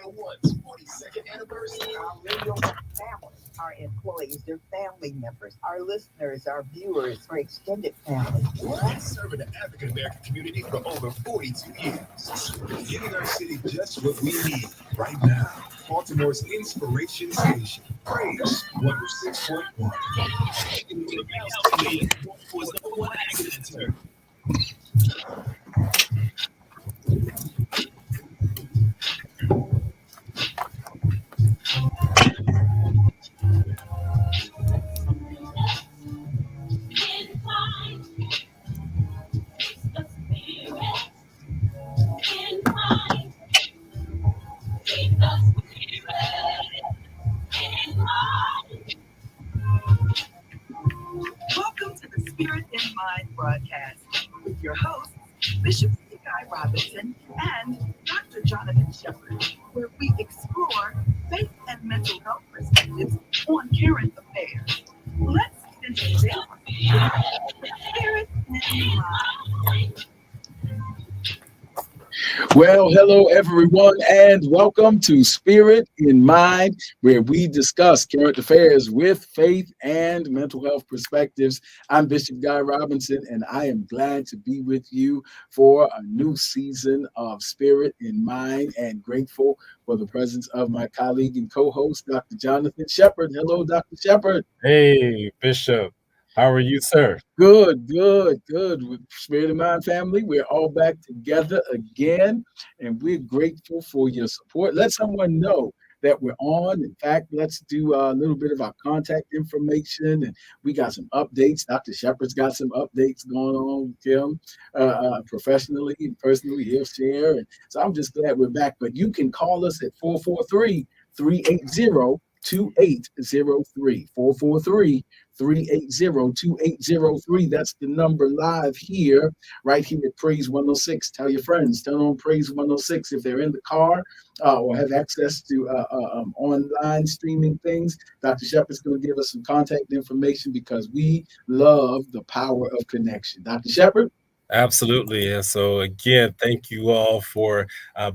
101's 42nd anniversary. Our radio family, our employees, their family members, our listeners, our viewers, our extended family. We're serving the African American community for over 42 years, giving our city just what we need right now. Baltimore's inspiration station, Praise 106.1. Was number one accident. Welcome to the Spirit in Mind broadcast with your hosts, Bishop Guy Robinson and Dr. Jonathan Shepard, where we explore faith and mental health perspectives on current affairs. Let's get into this. Spirit in Mind. Well, hello, everyone, and welcome to Spirit in Mind, where we discuss current affairs with faith and mental health perspectives. I'm Bishop Guy Robinson, and I am glad to be with you for a new season of Spirit in Mind, and grateful for the presence of my colleague and co-host, Dr. Jonathan Shepard. Hello, Dr. Shepard. Hey, Bishop. How are you, sir? Good. With Spirit of Mind family, we're all back together again, and we're grateful for your support. Let someone know that we're on. In fact, let's do a little bit of our contact information, and we got some updates. Dr. Shepard's got some updates going on with him professionally and personally. He'll share, and so I'm just glad we're back. But you can call us at 443-380-2803. 443-380-2803. That's the number live here, right here at Praise 106. Tell your friends, turn on Praise 106 if they're in the car or have access to online streaming things. Dr. Shepard's going to give us some contact information because we love the power of connection. Dr. Shepard? Absolutely. And so, again, thank you all for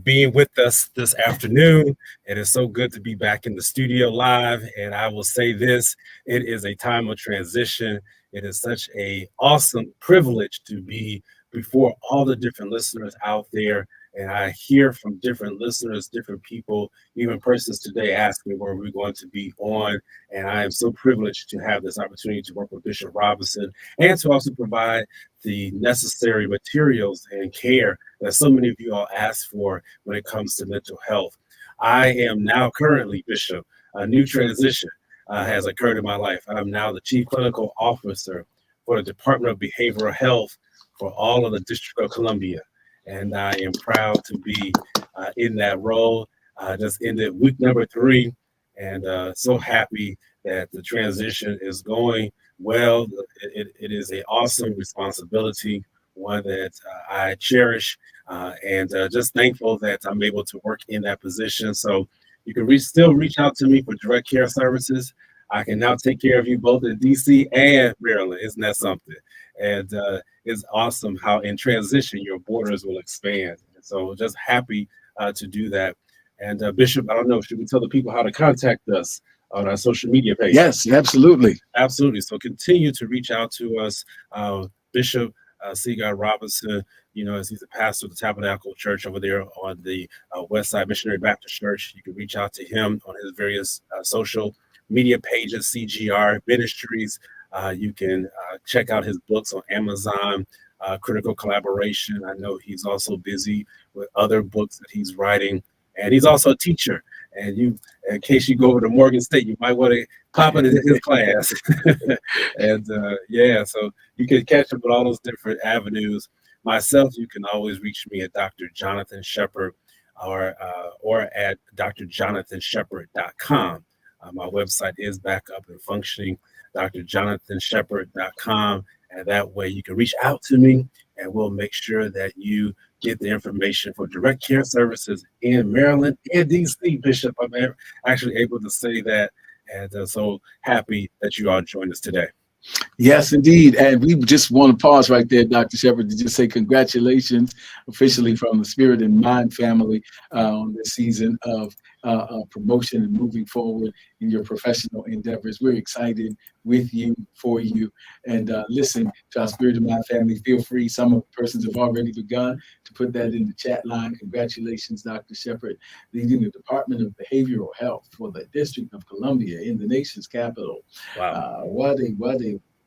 being with us this afternoon. It is so good to be back in the studio live. And I will say this, it is a time of transition. It is such an awesome privilege to be before all the different listeners out there. And I hear from different listeners, different people, even persons today ask me where we're going to be on. And I am so privileged to have this opportunity to work with Bishop Robinson and to also provide the necessary materials and care that so many of you all ask for when it comes to mental health. I am now currently, Bishop, a new transition has occurred in my life. I'm now the Chief Clinical Officer for the Department of Behavioral Health for all of the District of Columbia. And I am proud to be in that role. Just ended week number 3, and so happy that the transition is going well. It is an awesome responsibility, one that I cherish, and just thankful that I'm able to work in that position. So you can still reach out to me for direct care services. I can now take care of you both in DC and Maryland. Isn't that something? And it's awesome how in transition your borders will expand. And so just happy to do that. And Bishop, I don't know, should we tell the people how to contact us on our social media page? Yes, absolutely. Absolutely. So continue to reach out to us. Bishop C. Guy Robinson, as he's a pastor of the Tabernacle Church over there on the West Side Missionary Baptist Church. You can reach out to him on his various social media pages, CGR Ministries. You can check out his books on Amazon, Critical Collaboration. I know he's also busy with other books that he's writing. And he's also a teacher. And in case you go over to Morgan State, you might want to pop into his class. And so you can catch up with all those different avenues. Myself, you can always reach me at Dr. Jonathan Shepard or at drjonathanshepard.com. My website is back up and functioning, drjonathanshepard.com. And that way you can reach out to me and we'll make sure that you get the information for direct care services in Maryland and DC, Bishop. I'm actually able to say that. And so happy that you all joined us today. Yes, indeed. And we just want to pause right there, Dr. Shepard, to just say congratulations officially from the Spirit and Mind family on this season of promotion and moving forward in your professional endeavors. We're excited with you, for you. And listen to our Spirit and Mind family. Feel free. Some of the persons have already begun to put that in the chat line. Congratulations, Dr. Shepard, leading the Department of Behavioral Health for the District of Columbia in the nation's capital. Wow. What a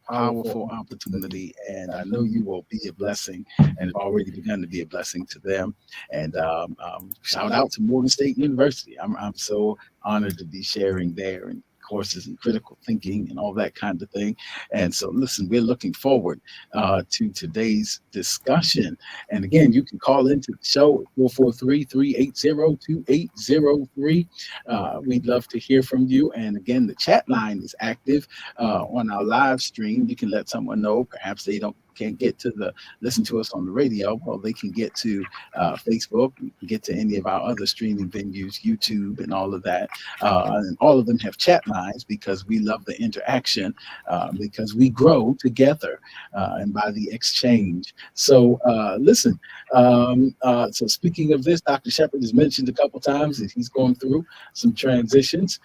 powerful opportunity, and I know you will be a blessing and have already begun to be a blessing to them. And shout out to Morgan State University. I'm so honored to be sharing there and courses in critical thinking and all that kind of thing. And so, listen, we're looking forward to today's discussion. And again, you can call into the show at 443-380-2803. We'd love to hear from you. And again, the chat line is active on our live stream. You can let someone know, perhaps they can't get to listen to us on the radio. Well, they can get to Facebook, you can get to any of our other streaming venues, YouTube and all of that. And all of them have chat lines because we love the interaction, because we grow together and by the exchange. So listen, so speaking of this, Dr. Shepard has mentioned a couple times that he's going through some transitions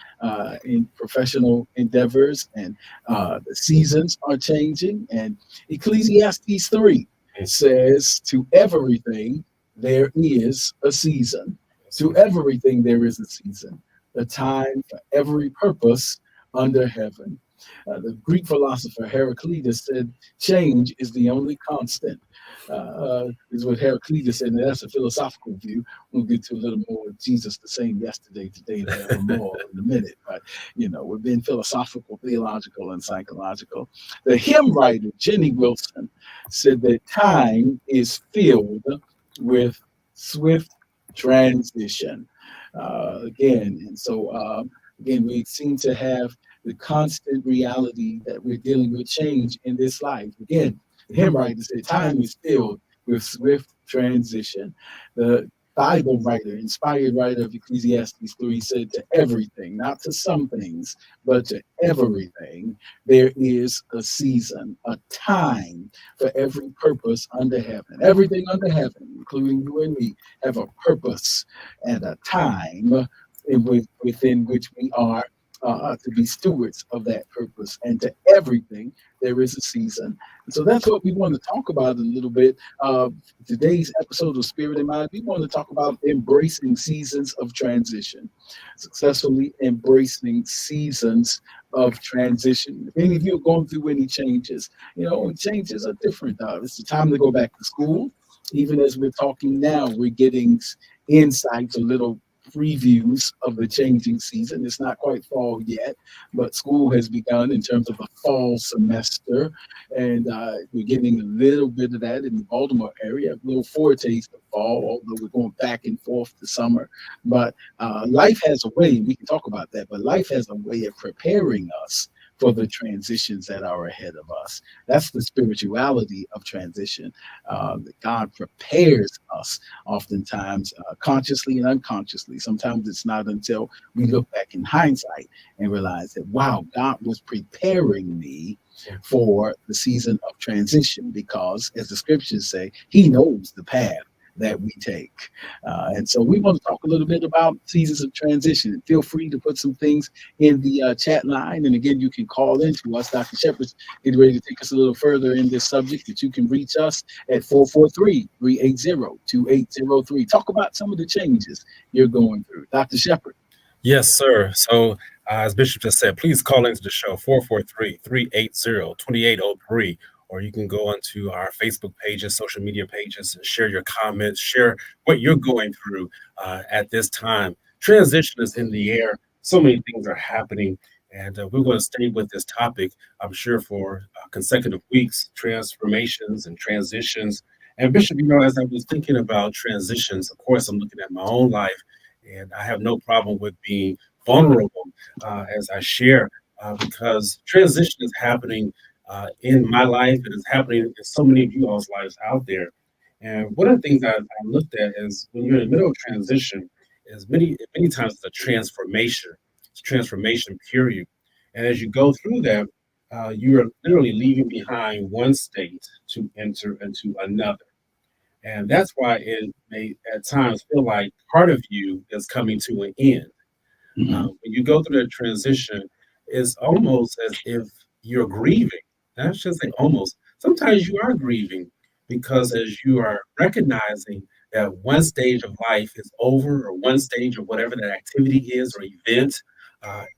in professional endeavors, and the seasons are changing. And Ecclesiastes 3 says, to everything there is a season. To everything there is a season, a time for every purpose under heaven. The Greek philosopher Heraclitus said, change is the only constant. Is what Heraclitus said, and that's a philosophical view. We'll get to a little more of Jesus the same yesterday, today, and forevermore in a minute. But, we're being philosophical, theological, and psychological. The hymn writer, Jenny Wilson, said that time is filled with swift transition. Again, we seem to have the constant reality that we're dealing with change in this life. Again, the hymn writer said, time is filled with swift transition. The Bible writer, inspired writer of Ecclesiastes 3 said, to everything, not to some things, but to everything, there is a season, a time for every purpose under heaven. Everything under heaven, including you and me, have a purpose and a time within which we are to be stewards of that purpose. And to everything, there is a season. And so that's what we want to talk about a little bit. Today's episode of Spirit and Mind, we want to talk about embracing seasons of transition, successfully embracing seasons of transition. If any of you are going through any changes, changes are different. It's the time to go back to school. Even as we're talking now, we're getting insights, a little previews of the changing season. It's not quite fall yet, but school has begun in terms of a fall semester, and we're getting a little bit of that in the Baltimore area, a little foretaste of fall, although we're going back and forth to summer. But life has a way, we can talk about that, but life has a way of preparing us for the transitions that are ahead of us. That's the spirituality of transition. That God prepares us oftentimes consciously and unconsciously. Sometimes it's not until we look back in hindsight and realize that, wow, God was preparing me for the season of transition, because as the scriptures say, he knows the path that we take. And so we want to talk a little bit about seasons of transition. Feel free to put some things in the chat line. And again, you can call in to us. Dr. Shepard's getting ready to take us a little further in this subject, that you can reach us at 443-380-2803. Talk about some of the changes you're going through. Dr. Shepard. Yes, sir. So as Bishop just said, please call into the show, 443-380-2803. Or you can go onto our Facebook pages, social media pages, and share your comments, share what you're going through at this time. Transition is in the air. So many things are happening, and we're going to stay with this topic, I'm sure, for consecutive weeks, transformations and transitions. And Bishop, as I was thinking about transitions, of course, I'm looking at my own life, and I have no problem with being vulnerable as I share, because transition is happening in my life. It is happening in so many of you all's lives out there. And one of the things I looked at is, when you're in the middle of transition, is many times it's a transformation. It's a transformation period. And as you go through that, you are literally leaving behind one state to enter into another. And that's why it may at times feel like part of you is coming to an end. When you go through that transition, it's almost as if you're grieving. And I should say almost. Sometimes you are grieving because as you are recognizing that one stage of life is over, or one stage of whatever that activity is or event,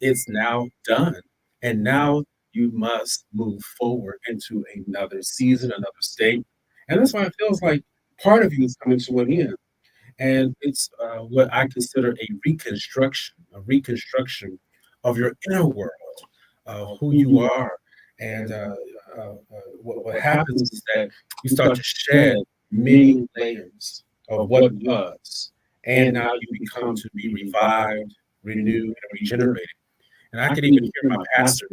it's now done. And now you must move forward into another season, another state. And that's why it feels like part of you is coming to an end. And it's what I consider a reconstruction of your inner world, who you are. And what happens is that you start to shed many layers of what was. And now you become to be revived, renewed, and regenerated. And I can even hear my pastor.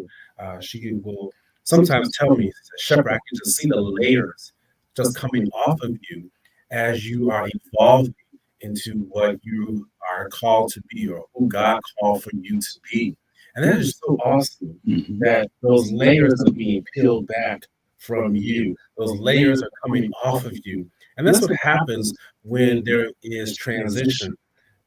She will sometimes tell me, Shepherd, I can just see the layers just coming off of you as you are evolving into what you are called to be, or who God called for you to be. And that is so awesome that those layers are being peeled back from you. Those layers are coming off of you. And that's what happens when there is transition.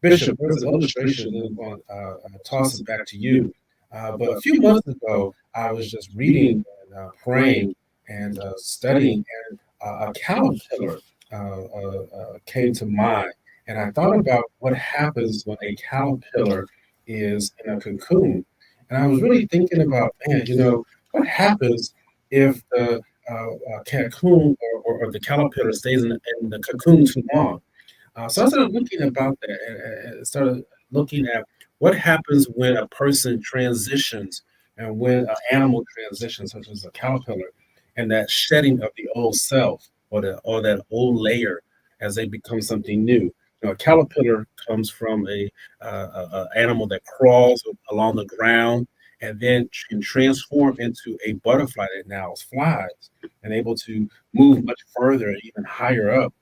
Bishop, there's an illustration that I'm going to toss it back to you. But a few months ago, I was just reading and praying and studying, and a caterpillar came to mind. And I thought about what happens when a caterpillar is in a cocoon. And I was really thinking about, man, what happens if the cocoon or the caterpillar stays in the cocoon too long? So I started looking about that and started looking at what happens when a person transitions and when an animal transitions, such as a caterpillar, and that shedding of the old self, or that old layer as they become something new. A caterpillar comes from a animal that crawls along the ground and then can transform into a butterfly that now flies and able to move much further and even higher up.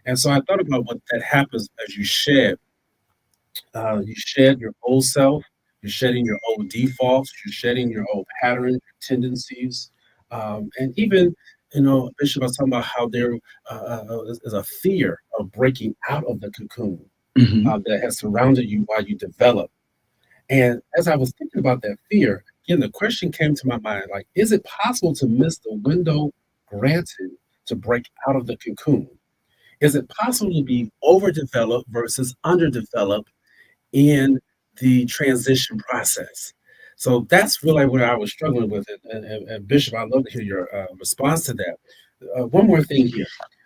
And so I thought about what that happens as you shed. You shed your old self, you're shedding your old defaults, you're shedding your old pattern tendencies. And even, Bishop was talking about how there is a fear of breaking out of the cocoon that has surrounded you while you develop. And as I was thinking about that fear, again, the question came to my mind, like, is it possible to miss the window granted to break out of the cocoon? Is it possible to be overdeveloped versus underdeveloped in the transition process? So that's really what I was struggling with. And Bishop, I'd love to hear your response to that. One more thing here.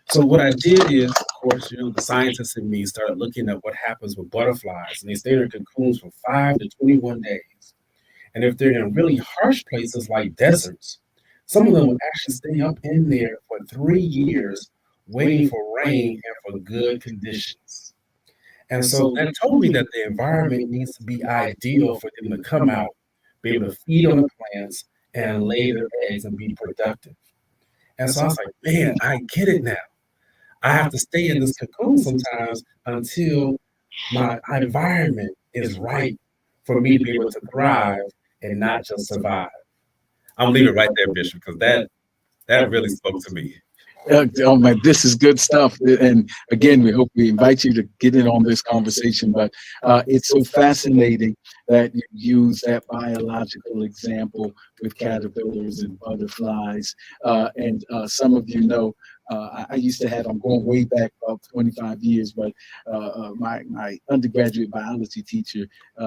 So what I did is, of course, the scientists in me started looking at what happens with butterflies, and they stay in their cocoons for 5 to 21 days. And if they're in really harsh places like deserts, some of them will actually stay up in there for 3 years, waiting for rain and for good conditions. And so that told me that the environment needs to be ideal for them to come out, be able to feed on the plants and lay their eggs and be productive. And so I was like, man, I get it now. I have to stay in this cocoon sometimes until my environment is right for me to be able to thrive and not just survive. I'm leaving it right there, Bishop, because that really spoke to me. Oh man, this is good stuff. And again, we invite you to get in on this conversation. But it's so fascinating that you use that biological example with caterpillars and butterflies. And some of you know, I used to have, I'm going way back about 25 years, but my undergraduate biology teacher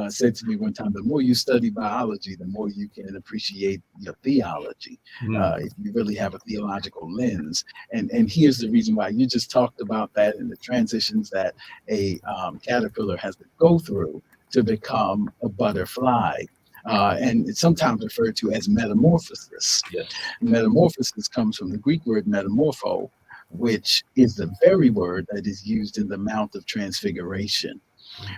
said to me one time, the more you study biology, the more you can appreciate your theology, if you really have a theological lens. And here's the reason why. You just talked about that and the transitions that a caterpillar has to go through to become a butterfly. And it's sometimes referred to as metamorphosis. Yes. Metamorphosis comes from the Greek word metamorpho, which is the very word that is used in the Mount of Transfiguration.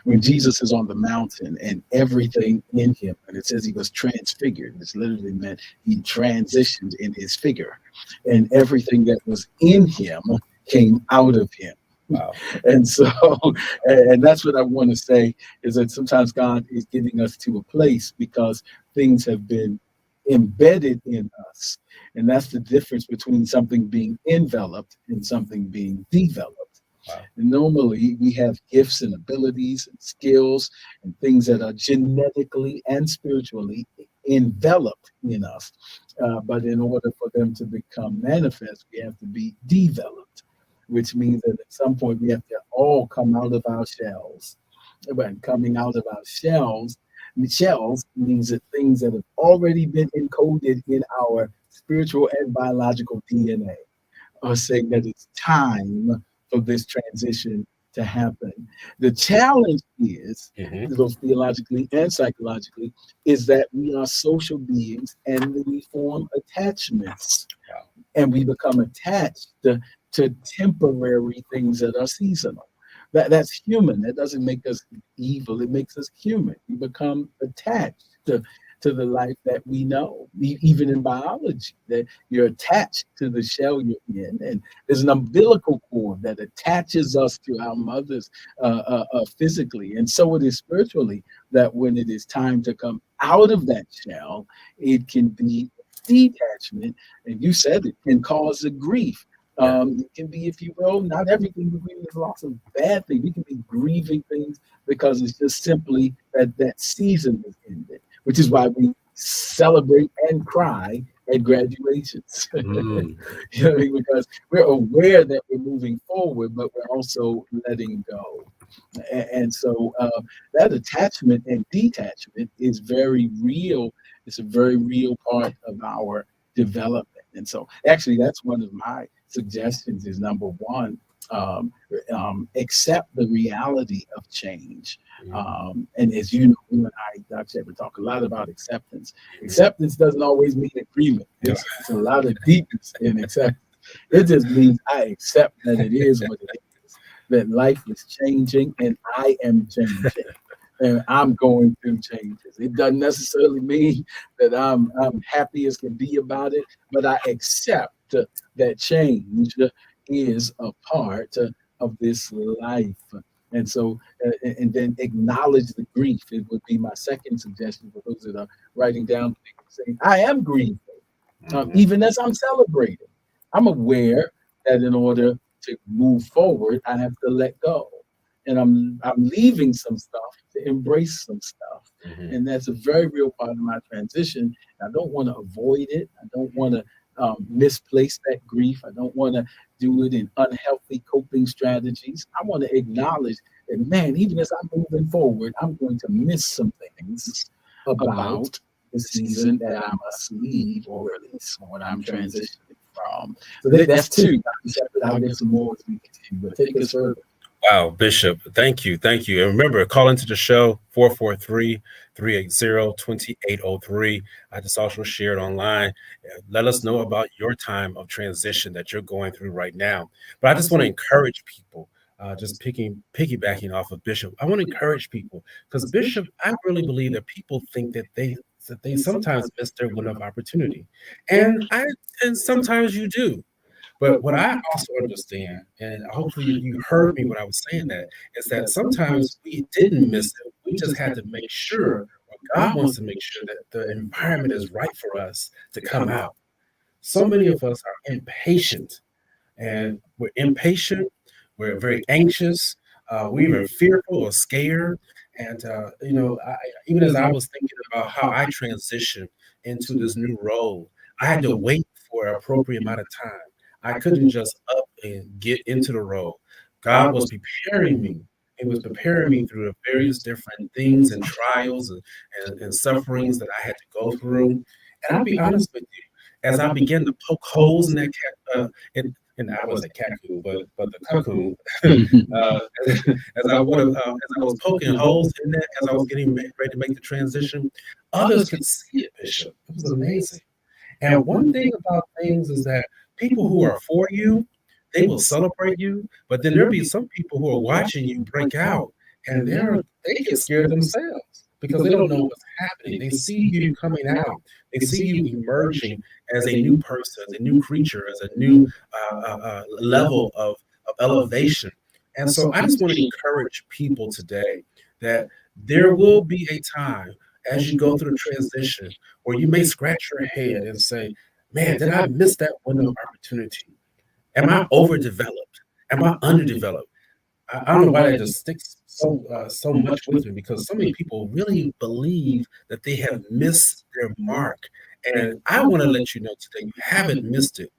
When Jesus is on the mountain and everything in him, and it says he was transfigured, it's literally meant he transitioned in his figure, and everything that was in him came out of him. Wow. And so, and that's what I want to say, is that sometimes God is getting us to a place because things have been embedded in us. And that's the difference between something being enveloped and something being developed. Wow. And normally we have gifts and abilities and skills and things that are genetically and spiritually enveloped in us. But in order for them to become manifest, we have to be developed, which means that at some point we have to all come out of our shells. But coming out of our shells means that things that have already been encoded in our spiritual and biological DNA are saying that it's time for this transition to happen. The challenge is, both theologically and psychologically, is that we are social beings and we form attachments. Wow. And we become attached to temporary things that are seasonal. That's human. That doesn't make us evil. It makes us human. We become attached to the life that we know. Even in biology, that you're attached to the shell you're in, and there's an umbilical cord that attaches us to our mothers physically, and so it is spiritually. That when it is time to come out of that shell, it can be detachment, and you said it can cause a grief. It can be, if you will, not everything we grieve. There's lots of bad things. We can be grieving things because it's just simply that season is ended, which is why we celebrate and cry at graduations. You know what I mean? Because we're aware that we're moving forward, but we're also letting go. And so that attachment and detachment is very real. It's a very real part of our development. And so actually that's one of my suggestions is number one, accept the reality of change. And as you know, you and I, Dr. Shepard, talk a lot about acceptance. Acceptance doesn't always mean agreement. It's a lot of deepness in acceptance. It just means I accept that it is what it is, that life is changing and I am changing. And I'm going through changes. It doesn't necessarily mean that I'm happy as can be about it, but I accept that change is a part of this life. And so, and then acknowledge the grief. It would be my second suggestion for those that are writing down, saying, I am grieving, even as I'm celebrating. I'm aware that in order to move forward, I have to let go. And I'm leaving some stuff to embrace some stuff. And that's a very real part of my transition. I don't want to avoid it. I don't want to misplace that grief. I don't want to do it in unhealthy coping strategies. I want to acknowledge that, man, even as I'm moving forward, I'm going to miss some things about the season that I must leave or release when I'm transitioning from. So that's two. Dr. Shepard, I'll get some more as we continue, but take us further. Wow, Bishop, thank you. And remember, call into the show, 443-380-2803. I just also shared online. Let us know about your time of transition that you're going through right now. But I just want to encourage people, just piggybacking off of Bishop. I want to encourage people because Bishop, I really believe that people think that they sometimes miss their window of opportunity. And sometimes you do. But what I also understand, and hopefully you heard me when I was saying that, is that sometimes we didn't miss it. We just had to make sure, or God wants to make sure that the environment is right for us to come out. So many of us are impatient, and we're impatient. We're very anxious. We're even fearful or scared. And, even as I was thinking about how I transitioned into this new role, I had to wait for an appropriate amount of time. I couldn't just up and get into the role. God was preparing me. He was preparing me through the various different things and trials and sufferings that I had to go through. And I'll be honest with you, as I began to poke holes in that and I wasn't cocoon, but the cocoon. as I was poking holes in that, as I was getting ready to make the transition, others could see it, Bishop. It was amazing. And one thing about things is that people who are for you, they will celebrate you, but then there'll be some people who are watching you break out, and they get scared themselves because they don't know what's happening. They see you coming out. They see you emerging as a new person, as a new creature, as a new level of elevation. And so I just want to encourage people today that there will be a time as you go through the transition, or you may scratch your head and say, man, did I miss that window of opportunity? Am I overdeveloped? Am I underdeveloped? I don't know why that just sticks so much with me, because so many people really believe that they have missed their mark. And I want to let you know today, you haven't missed it,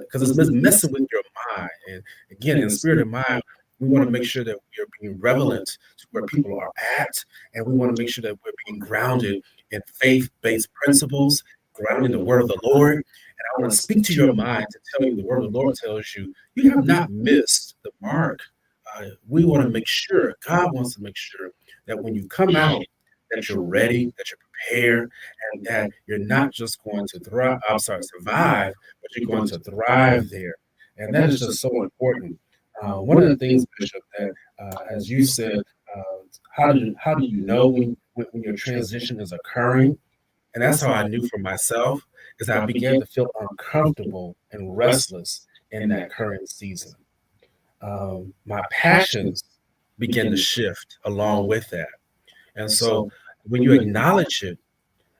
because it's messing with your mind. And again, in spirit and mind, we want to make sure that we are being relevant to where people are at, and we want to make sure that we're being grounded in faith-based principles, grounded in the word of the Lord. And I want to speak to your mind to tell you the word of the Lord tells you, you have not missed the mark. We want to make sure, God wants to make sure that when you come out, that you're ready, that you're prepared, and that you're not just going to survive, but you're going to thrive there. And that is just so important. One of the things, Bishop, that as you said, how do you know when your transition is occurring? And that's how I knew for myself, is I began to feel uncomfortable and restless in that current season. My passions begin to shift along with that. And so when you acknowledge it,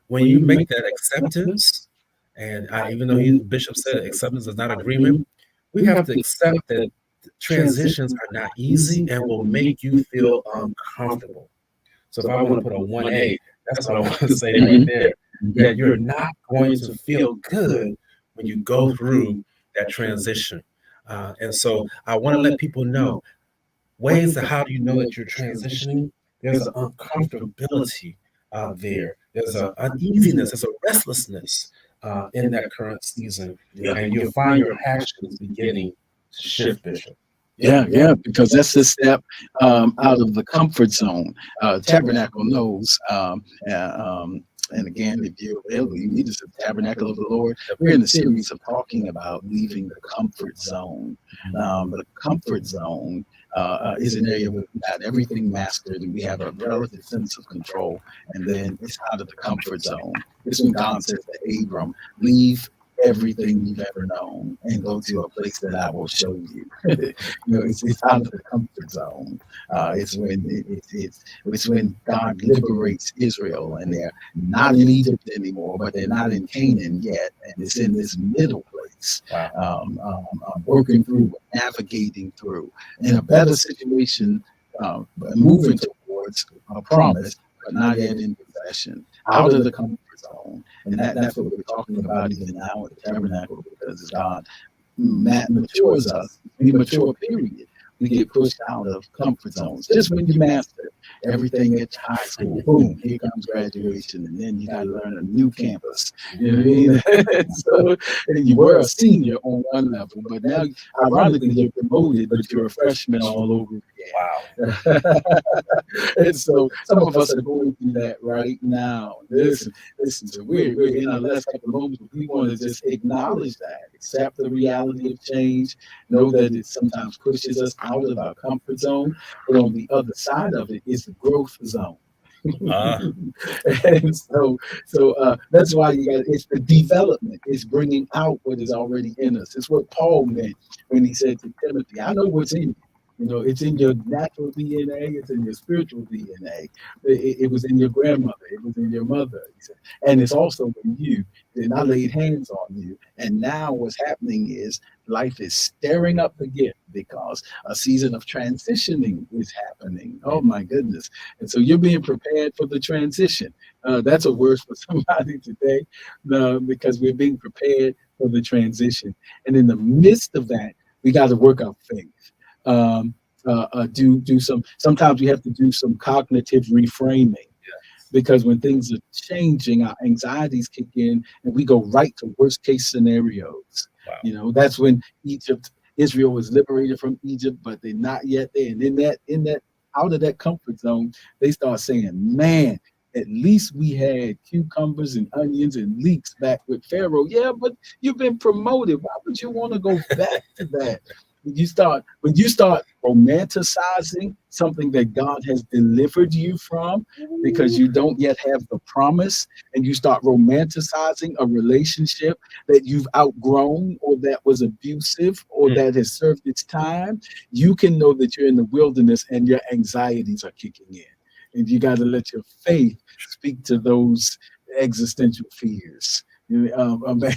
when you make that acceptance, and even though Bishop said acceptance is not agreement, we have to accept that transitions are not easy and will make you feel uncomfortable. So if I want to put a 1A, that's what I want to say right there, that you're not going to feel good when you go through that transition. And so I want to let people know ways of how do you know that you're transitioning. There's an uncomfortability there. There's an uneasiness. There's a restlessness in that current season. And you'll find your passions beginning to shift, Bishop. Yeah, because that's the step out of the comfort zone. Tabernacle knows. And again, if you're available, you need to tabernacle of the Lord. We're in the series of talking about leaving the comfort zone. The comfort zone is an area where we got everything mastered and we have a relative sense of control. And then it's out of the comfort zone. It's when God says to Abram, leave everything you've ever known and go to a place that I will show you. It's out of the comfort zone. It's when God liberates Israel and they're not in Egypt anymore, but they're not in Canaan yet, and it's in this middle place. Working through, navigating through, in a better situation, moving towards a promise, but not yet in possession. Out of the comfort zone. And that's what we're talking about even now at the tabernacle, because God matures us. We mature, period. We get pushed out of comfort zones. Just when you master everything at high school, boom, here comes graduation, and then you got to learn a new campus. You know what I mean? So, and you were a senior on one level, but now, ironically, you're promoted, but you're a freshman all over again. Wow. And so some of us are going through that right now. Listen, so we're in our last couple of moments, but we want to just acknowledge that, accept the reality of change, know that it sometimes pushes us out of our comfort zone, but on the other side of it is the growth zone. And so that's why it's the development. It's bringing out what is already in us. It's what Paul meant when he said to Timothy, I know what's in you. It's in your natural DNA. It's in your spiritual DNA. It was in your grandmother. It was in your mother. He said, and it's also in you. Then I laid hands on you. And now what's happening is life is stirring up again because a season of transitioning is happening. Oh, my goodness. And so you're being prepared for the transition. That's a word for somebody today because we're being prepared for the transition. And in the midst of that, we got to work out faith. Sometimes we have to do some cognitive reframing, because when things are changing, our anxieties kick in and we go right to worst case scenarios. Wow. That's when Israel was liberated from Egypt, but they're not yet there. And in that out of that comfort zone, they start saying, man, at least we had cucumbers and onions and leeks back with Pharaoh. Yeah, but you've been promoted. Why would you want to go back to that? When you start romanticizing something that God has delivered you from because you don't yet have the promise, and you start romanticizing a relationship that you've outgrown or that was abusive or that has served its time, you can know that you're in the wilderness and your anxieties are kicking in. And you got to let your faith speak to those existential fears. Man,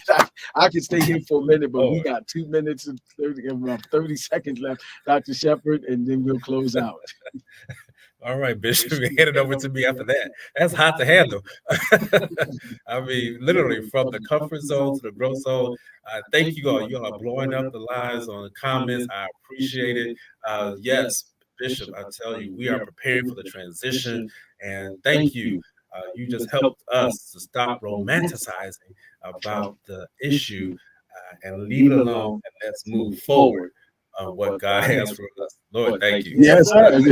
I could stay here for a minute, but we got 2 minutes and 30 seconds left, Dr. Shepherd, and then we'll close out. All right, Bishop, hand it over to me after that. That's hot to handle. I mean, literally from the comfort zone to the growth zone. Thank you all. You all are blowing up the lives on the comments. I appreciate it. Yes, Bishop, I tell you, we are preparing for the transition. And thank you. You just helped us to stop romanticizing about the issue and leave it alone, and let's move forward on what God has for us. Lord, thank you. Yes, sir. Is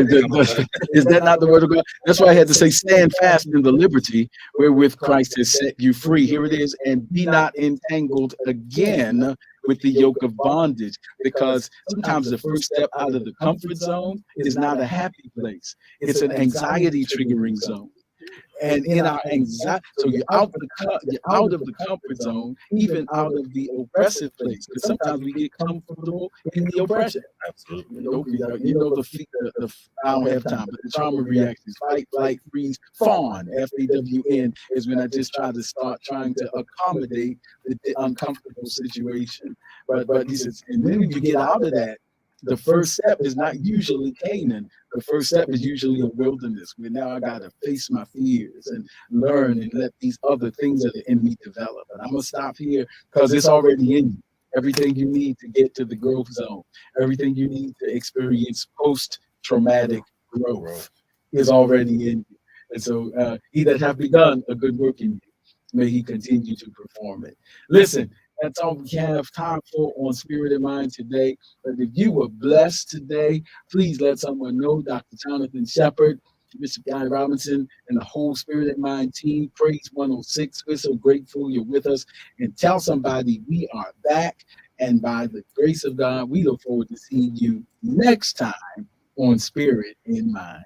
that not the word of God? That's why I had to say, stand fast in the liberty wherewith Christ has set you free. Here it is. And be not entangled again with the yoke of bondage, because sometimes the first step out of the comfort zone is not a happy place. It's an anxiety triggering zone. And in our anxiety, so you're out of the comfort zone, even out of the oppressive place. Because sometimes we get comfortable in the oppression. Absolutely. I don't have time, but the trauma reactions: fight, flight, freeze, fawn. FAWN is when I just try to start trying to accommodate the uncomfortable situation. But he says, and then when you get out of that, the first step is not usually Canaan. The first step is usually a wilderness, where now I got to face my fears and learn and let these other things that are in me develop. And I'm going to stop here because it's already in you. Everything you need to get to the growth zone, everything you need to experience post-traumatic growth is already in you. And so he that hath begun a good work in you, may he continue to perform it. Listen, that's all we have time for on Spirit and Mind today. But if you were blessed today, please let someone know. Dr. Jonathan Shepherd, Bishop Guy Robinson, and the whole Spirit and Mind team, Praise 106. We're so grateful you're with us. And tell somebody we are back. And by the grace of God, we look forward to seeing you next time on Spirit and Mind.